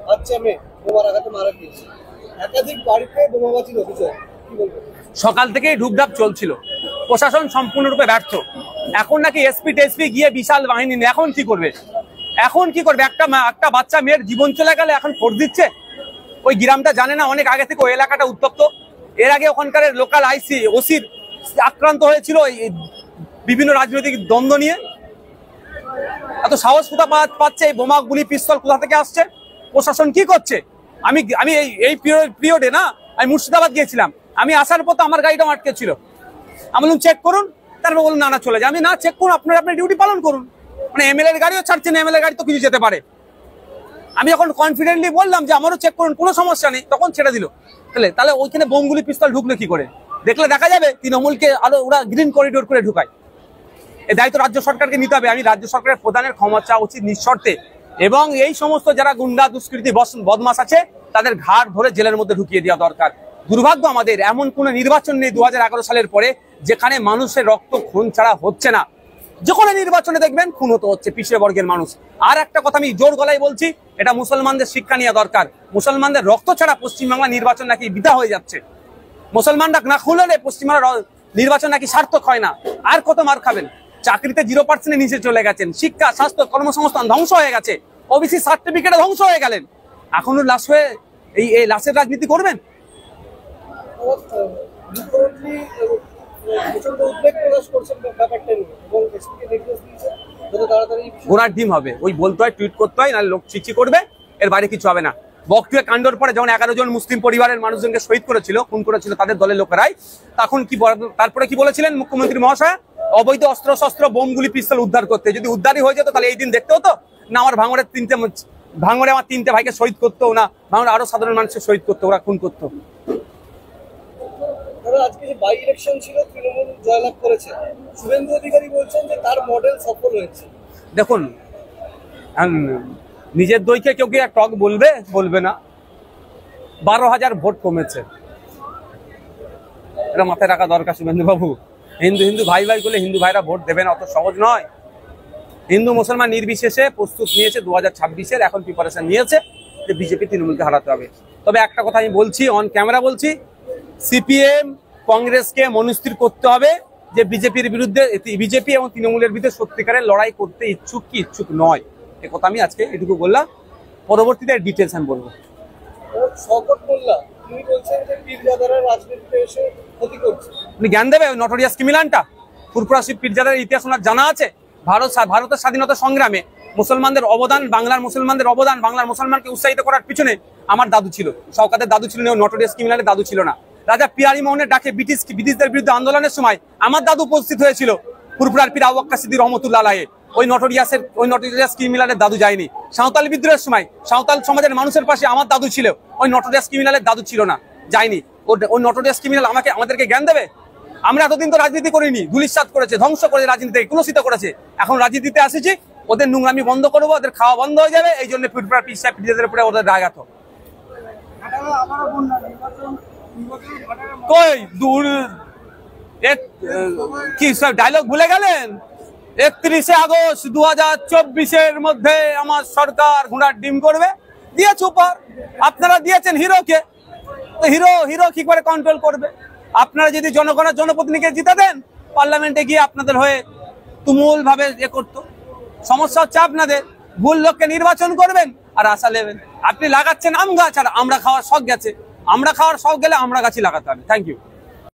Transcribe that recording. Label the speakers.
Speaker 1: বাচ্চা মেয়ে বোমার আঘাতে মারা গিয়েছে, একাধিক বাড়িতে বোমাবাজির অভিযোগ, কি বলবেন?
Speaker 2: সকাল থেকেই ঢুকঢাক চলছিল, প্রশাসন সম্পূর্ণরূপে ব্যর্থ। এখন নাকি এসপি টেসপি গিয়ে বিশাল বাহিনী, এখন কি করবে? এখন কি করবে? একটা বাচ্চা মেয়ের জীবন চলে গেলে এখন ফোর্স দিচ্ছে। ওই গ্রামটা জানে না অনেক আগে থেকে ওই এলাকাটা উত্তপ্ত। এর আগে ওখানকার লোকাল আইসি ওসির আক্রান্ত হয়েছিল বিভিন্ন রাজনৈতিক দ্বন্দ্ব নিয়ে। এত সাহস কোথা পাচ্ছে? এই বোমা গুলি পিস্তল কোথা থেকে আসছে? প্রশাসন কি করছে? আমি আমি এই পিরিয়ডে না, আমি মুর্শিদাবাদ গিয়েছিলাম। আমি আসার পর তো আমার গাড়িটা আটকে ছিল। আমি বললাম চেক করুন, তারপর বলুন না চলে যায়। আমি না চেক করুন, আপনার ডিউটি পালন করুন। মানে এমএলএ এর গাড়িও ছাড়ছেন, এমএলএ গাড়ি তো কিছু যেতে পারে। আমি যখন কনফিডেন্টলি বললাম যে আমারও চেক করুন, কোনো সমস্যা নেই, তখন ছেড়ে দিল। তাহলে ওইখানে বোমগুলি পিস্তল ঢুকলো কি করে? দেখলে দেখা যাবে তৃণমূলকে আরো ওরা গ্রিন করিডোর করে ঢুকায়। এই দায়িত্ব রাজ্য সরকারকে নিতে হবে। আমি রাজ্য সরকারের প্রধানের ক্ষমা চাওয়া উচিত নিঃশর্তে, এবং এই সমস্ত যারা গুন্ডা দুষ্কৃতী বদমাশ আছে তাদের ঘাড় ধরে জেলের মধ্যে ঢুকিয়ে দেওয়া দরকার। দুর্ভাগ্য আমাদের এমন কোন নির্বাচন নেই 2011 সালের পরে যেখানে মানুষের রক্ত খুন ছাড়া হচ্ছে না। যে কোনো নির্বাচনে দেখবেন খুন হতে হচ্ছে পিছিয়ে বর্গের মানুষ। আর একটা কথা আমি জোর গলায় বলছি, এটা মুসলমানদের শিক্ষা নেওয়া দরকার। মুসলমানদের রক্ত ছাড়া পশ্চিমবাংলা নির্বাচন নাকি বৃথা হয়ে যাচ্ছে। মুসলমানরা না খুললে পশ্চিমবাংলা নির্বাচন নাকি সার্থক হয় না। আর কত মার খাবেন? চাকরিতে 0% নিচে চলে গেছেন, শিক্ষা স্বাস্থ্য কর্মসংস্থান ধ্বংস হয়ে গেছে, ওবিসি সার্টিফিকেটে ধ্বংস হয়ে গেলেন। এখনো লাশ হয়ে এই লাশের রাজনীতি করবেন? ঘোড়ার ডিম হবে, ওই বলতে হয়, টুইট করতে হয়, নাহলে লোক চিচি করবে, এর বাইরে কিছু হবে না। বকটুয়া কাণ্ডর পরে যখন 11 জন মুসলিম পরিবারের মানুষজনকে শহীদ করেছিল, খুন করেছিল তাদের দলের লোকেরাই, তখন কি তারপরে কি বলেছিলেন মুখ্যমন্ত্রী মহাশয়? অবৈধ অস্ত্র শস্ত্র বোমগুলি পিস্তল উদ্ধার করতে। যদি উদ্ধারই হয়ে যেত তাহলে এই দিন দেখতে হতো না? আমার ভাঙড়ে আমার 3টে ভাইকে শহীদ করতো না, ভাঙড়ে আরো সাধারণ মানুষকে শহীদ করতো, ওরা খুন করতো।
Speaker 1: আজকে যে বাই ইলেকশন ছিল, তৃণমূল জয়লাভ করেছে, শুভেন্দু অধিকারী বলছেন যে তার মডেল সফল হয়েছে।
Speaker 2: দেখুন, নিজের দইকে কেউ কি টক বলবে না। 12,000 ভোট কমেছে, এটা মাথায় রাখা দরকার শুভেন্দু বাবু। হিন্দু ভাই বলে হিন্দু ভাইরা ভোট দেবে না, অত সহজ নয়। হিন্দু মুসলমান নির্বিশেষে প্রস্তুত নিয়েছে 2026-এর, এখন প্রিপারেশন নিয়েছে যে বিজেপি তৃণমূলকে হারাতে হবে। তবে একটা কথা আমি বলছি, অন ক্যামেরা বলছি, সিপিএম কংগ্রেসকে মনস্থির করতে হবে যে বিজেপির বিরুদ্ধে, বিজেপি এবং তৃণমূলের বিরুদ্ধে সত্যিকারের লড়াই করতে ইচ্ছুক কি ইচ্ছুক নয়, এ কথা আমি আজকে এটুকু বললাম। পরবর্তীতে ডিটেলস আমি বলবো। আপনি জ্ঞান দেবে নটোরিয়াস ক্রিমিনালটা? ফুরফুরা শিব পীরজাদার ইতিহাস ওনার জানা আছে? ভারতের স্বাধীনতা সংগ্রামে মুসলমানদের অবদান, বাংলার মুসলমানদের অবদান, বাংলার মুসলমানকে উৎসাহিত করার পিছনে আমার দাদু ছিল, শওকতের দাদু ছিল, নটোরিয়াস ক্রিমিনালের দাদু ছিল না। রাজা পিয়ারি মোহনের ডাকে ব্রিটিশদের বিরুদ্ধে আন্দোলনের সময় আমার দাদু উপস্থিত হয়েছিল। ফুরফুরার পীর আবু বকর সিদ্দিক রহমতুল্লাহ আলাইহি ওই নটোরিয়াস ক্রিমিনালের দাদু যায়নি। সাঁওতালি বিদ্রোহের সময় সাঁওতাল সমাজের মানুষের পাশে আমার দাদু ছিল, ওই নটোরিয়াস ক্রিমিনালের দাদু ছিল না, যায়নি। ওই নটোরিয়াস ক্রিমিনাল আমাদেরকে জ্ঞান দেবে? আমরা এতদিন তো রাজনীতি করিনি, ধুলিস্যাৎ করেছে, ধ্বংস করেছে, রাজনীতিকে কুলসিত করেছে। এখন রাজনীতিতে আসেছি, ওদের নোংরামি বন্ধ করবো, ওদের খাওয়া বন্ধ হয়ে যাবে। এই জন্য ফুরফুরার পীর সাহেব পীরজাদার উপরে ওদের রাগ এত। কই দূর কি সব ডায়লগ ভুলে গেলেন? 31 আগস্ট 2024-এর মধ্যে আমার সরকার ঘোড়ার ডিম করবে দিয়েছে উপহার। আপনারা দিয়েছেন হিরোকে, তো হিরো কি করে কন্ট্রোল করবে? আপনারা যদি জনপ্রতিনিধিকে জিতে দেন, পার্লামেন্টে গিয়ে আপনাদের হয়ে তুমুল ভাবে করতো। সমস্যা হচ্ছে আপনাদের, ভুল লোককে নির্বাচন করবেন আর আশা নেবেন। আপনি লাগাচ্ছেন আম গাছ, আর আমরা খাওয়ার শখ গেছে। আমরা খাওয়ার শখ গেলে আমরা গাছই লাগাতে হবে। Thank you.